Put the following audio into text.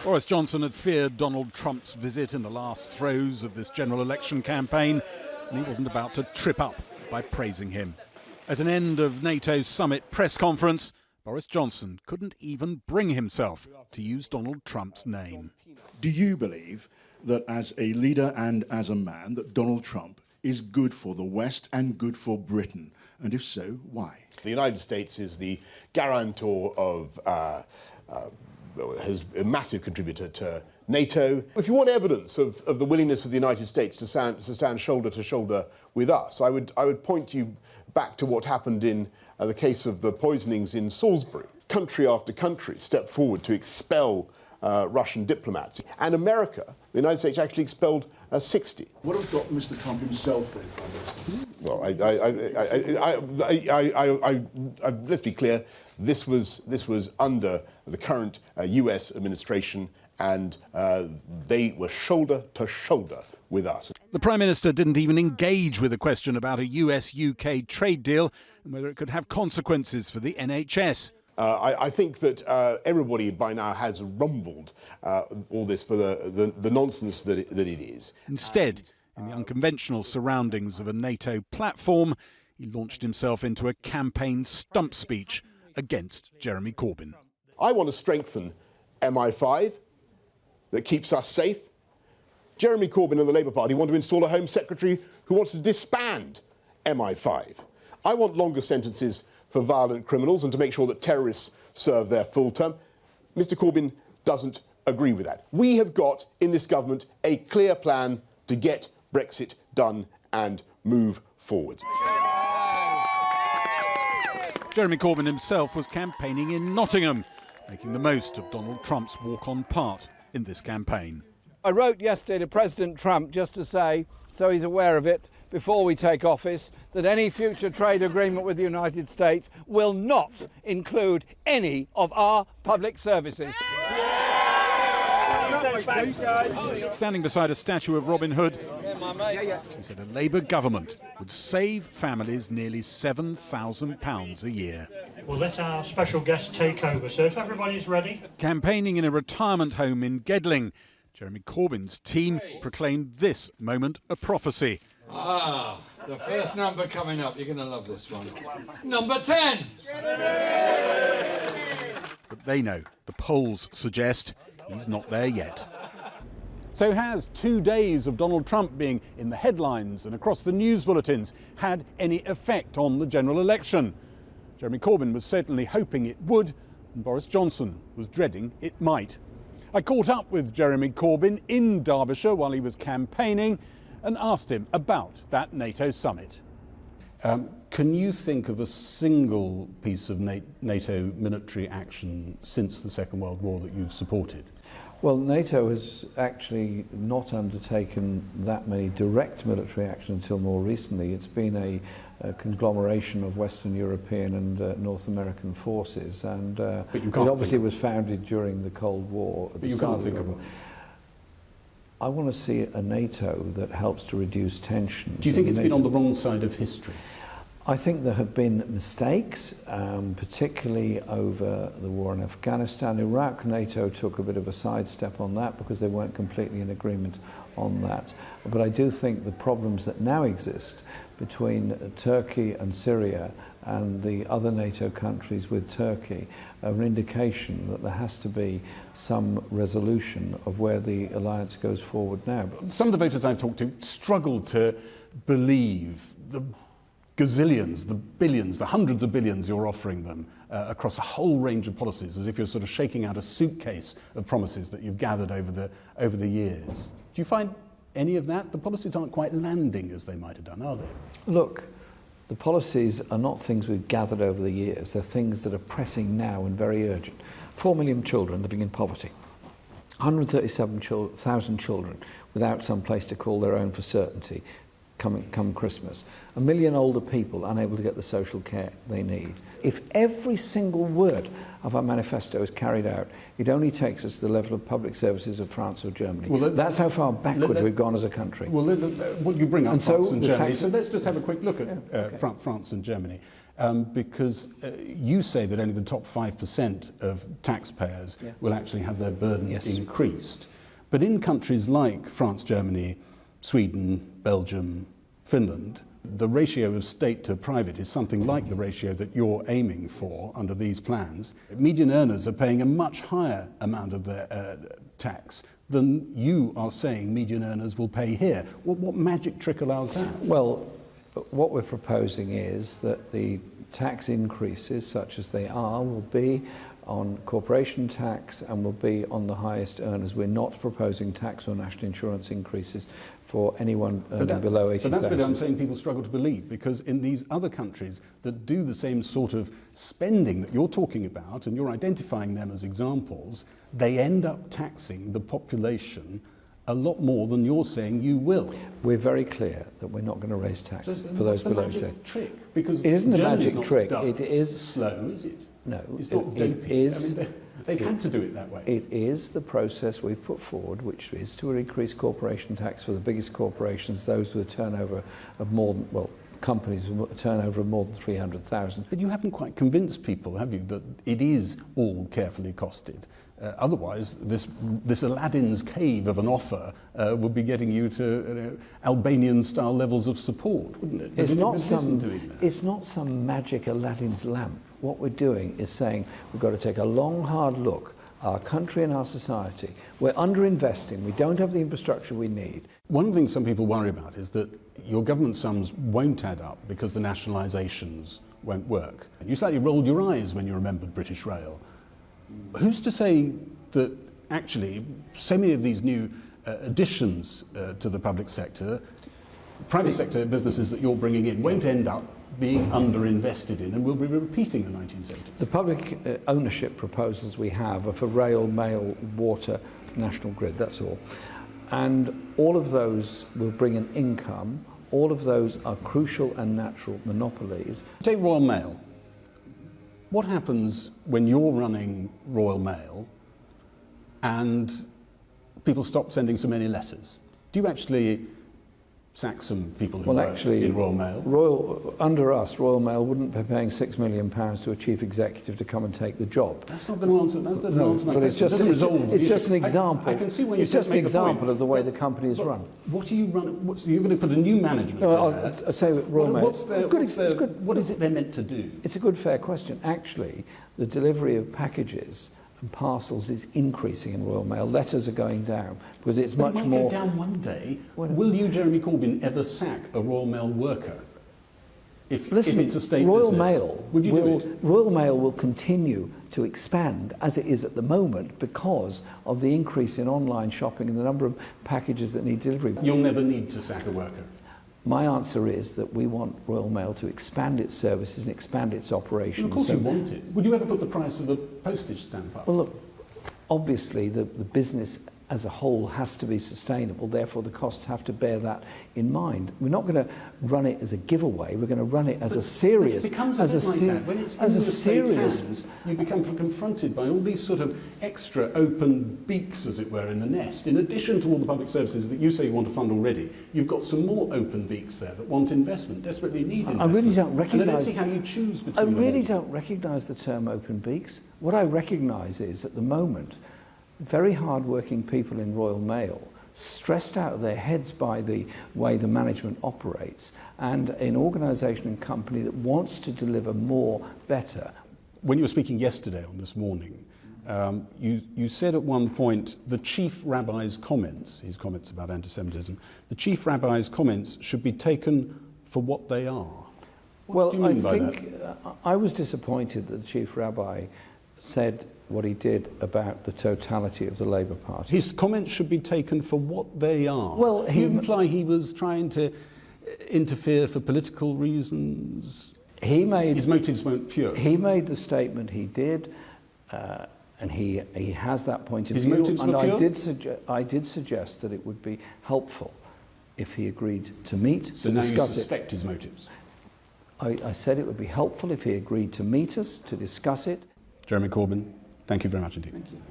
Boris Johnson had feared Donald Trump's visit in the last throes of this general election campaign, and he wasn't about to trip up by praising him. At an end of NATO's summit press conference, Boris Johnson couldn't even bring himself to use Donald Trump's name. Do you believe that as a leader and as a man that Donald Trump is good for the West and good for Britain? And if so, why? The United States is the guarantor of has a massive contributor to NATO. If you want evidence of the willingness of the United States to stand shoulder to shoulder with us, I would point you back to what happened in the case of the poisonings in Salisbury. Country after country stepped forward to expel Russian diplomats. And America, the United States, actually expelled 60. What have got Mr. Trump himself then? Well, let's be clear. This was under the current US administration, and they were shoulder to shoulder with us. The Prime Minister didn't even engage with a question about a US-UK trade deal and whether it could have consequences for the NHS. I think that everybody by now has rumbled all this for the nonsense that it is. Instead, in the unconventional surroundings of a NATO platform, he launched himself into a campaign stump speech against Jeremy Corbyn. I want to strengthen MI5 that keeps us safe. Jeremy Corbyn and the Labour Party want to install a Home Secretary who wants to disband MI5. I want longer sentences for violent criminals and to make sure that terrorists serve their full term. Mr. Corbyn doesn't agree with that. We have got, in this government, a clear plan to get Brexit done and move forwards. Jeremy Corbyn himself was campaigning in Nottingham, making the most of Donald Trump's walk-on part in this campaign. I wrote yesterday to President Trump just to say, so he's aware of it, before we take office, that any future trade agreement with the United States will not include any of our public services. Standing beside a statue of Robin Hood, he said a Labour government would save families nearly £7,000 a year. We'll let our special guest take over, so if everybody's ready. Campaigning in a retirement home in Gedling, Jeremy Corbyn's team proclaimed this moment a prophecy. The first number coming up. You're going to love this one. Number 10! But they know, the polls suggest, he's not there yet. So has 2 days of Donald Trump being in the headlines and across the news bulletins had any effect on the general election? Jeremy Corbyn was certainly hoping it would, and Boris Johnson was dreading it might. I caught up with Jeremy Corbyn in Derbyshire while he was campaigning and asked him about that NATO summit. Can you think of a single piece of NATO military action since the Second World War that you've supported? Well, NATO has actually not undertaken that many direct military actions until more recently. It's been a conglomeration of Western European and North American forces, and it obviously was founded during the Cold War. But you can't think of one. I want to see a NATO that helps to reduce tensions. Do you think it's been on the wrong side of history? I think there have been mistakes, particularly over the war in Afghanistan. Iraq, NATO took a bit of a sidestep on that because they weren't completely in agreement on that. But I do think the problems that now exist between Turkey and Syria and the other NATO countries with Turkey are an indication that there has to be some resolution of where the alliance goes forward now. Some of the voters I've talked to struggle to believe the gazillions, the billions, the hundreds of billions you're offering them across a whole range of policies, as if you're sort of shaking out a suitcase of promises that you've gathered over the years. Do you find any of that? The policies aren't quite landing as they might have done, are they? Look, the policies are not things we've gathered over the years. They're things that are pressing now and very urgent. 4 million children living in poverty. 137,000 children without some place to call their own for certainty come Christmas. 1 million older people unable to get the social care they need. If every single word of our manifesto is carried out, it only takes us to the level of public services of France or Germany. Well, that's how far backward we've gone as a country. Well, what you bring up France and Germany, so let's just have a quick look at France and Germany. because you say that only the top 5% of taxpayers will actually have their burden increased. But in countries like France, Germany, Sweden, Belgium, Finland, the ratio of state to private is something like the ratio that you're aiming for under these plans. Median earners are paying a much higher amount of their tax than you are saying median earners will pay here. What magic trick allows that? Well, what we're proposing is that the tax increases, such as they are, will be on corporation tax and will be on the highest earners. We're not proposing tax or national insurance increases for anyone earning below 80,000. But that's what I'm saying people struggle to believe, because in these other countries that do the same sort of spending that you're talking about, and you're identifying them as examples, they end up taxing the population a lot more than you're saying you will. We're very clear that we're not going to raise tax for those below 80,000. Magic trick? Because it isn't a magic not trick. Dull. It is slow, is it? No, it's not dopey. It is. I mean, they've had to do it that way. It is the process we've put forward, which is to increase corporation tax for the biggest corporations, those with a turnover of more than, well, companies with a turnover of more than 300,000. But you haven't quite convinced people, have you, that it is all carefully costed? Otherwise, this Aladdin's cave of an offer would be getting you to Albanian-style levels of support, wouldn't it? It's not some magic Aladdin's lamp. What we're doing is saying we've got to take a long, hard look. Our country and our society, we're underinvesting. We don't have the infrastructure we need. One of the things some people worry about is that your government sums won't add up because the nationalisations won't work. You slightly rolled your eyes when you remembered British Rail. Who's to say that actually so many of these new additions to the public sector, private sector businesses that you're bringing in, won't end up being underinvested in and will be repeating the 1970s? The public ownership proposals we have are for rail, mail, water, national grid, that's all. And all of those will bring an income. All of those are crucial and natural monopolies. Take Royal Mail. What happens when you're running Royal Mail and people stop sending so many letters? Do you actually sack some people who work in Royal Mail? Under us, Royal Mail wouldn't be paying £6 million to a chief executive to come and take the job. That's not going to answer. That's not answer my but question. It's just an example. I can see when you it's just an make the point. example of the way the company is run. What are you running? So you're going to put a new management in there? I'll say Royal Mail. What is it they're meant to do? It's a good, fair question. Actually, the delivery of packages and parcels is increasing in Royal Mail. Letters are going down because it's much more. It might go down one day. Will you, Jeremy Corbyn, ever sack a Royal Mail worker? If it's a state Royal business, Mail would you do it? Royal Mail will continue to expand as it is at the moment because of the increase in online shopping and the number of packages that need delivery. You'll never need to sack a worker. My answer is that we want Royal Mail to expand its services and expand its operations. Well, of course you want it. Would you ever put the price of a postage stamp up? Well, look, obviously the business as a whole has to be sustainable, therefore the costs have to bear that in mind. We're not going to run it as a giveaway, we're going to run it as a serious... It becomes a bit like that. When it's in the state hands, you become confronted by all these sort of extra open beaks, as it were, in the nest. In addition to all the public services that you say you want to fund already, you've got some more open beaks there that want investment, desperately need investment. I really don't recognise... And I don't see how you choose between them. I really don't recognise the term open beaks. What I recognise is, at the moment, very hard-working people in Royal Mail, stressed out of their heads by the way the management operates, and an organisation and company that wants to deliver more, better. When you were speaking yesterday on This Morning, you said at one point the chief rabbi's comments, his comments about anti-Semitism, the chief rabbi's comments should be taken for what they are. What do you mean by that? I was disappointed that the chief rabbi said what he did about the totality of the Labour Party. His comments should be taken for what they are. Well, you imply he was trying to interfere for political reasons? His motives weren't pure. He made the statement he did, and he has that point of view. His motives were pure? I did suggest that it would be helpful if he agreed to meet, to discuss it. So now you suspect his motives? I said it would be helpful if he agreed to meet us, to discuss it. Jeremy Corbyn, thank you very much indeed. Thank you.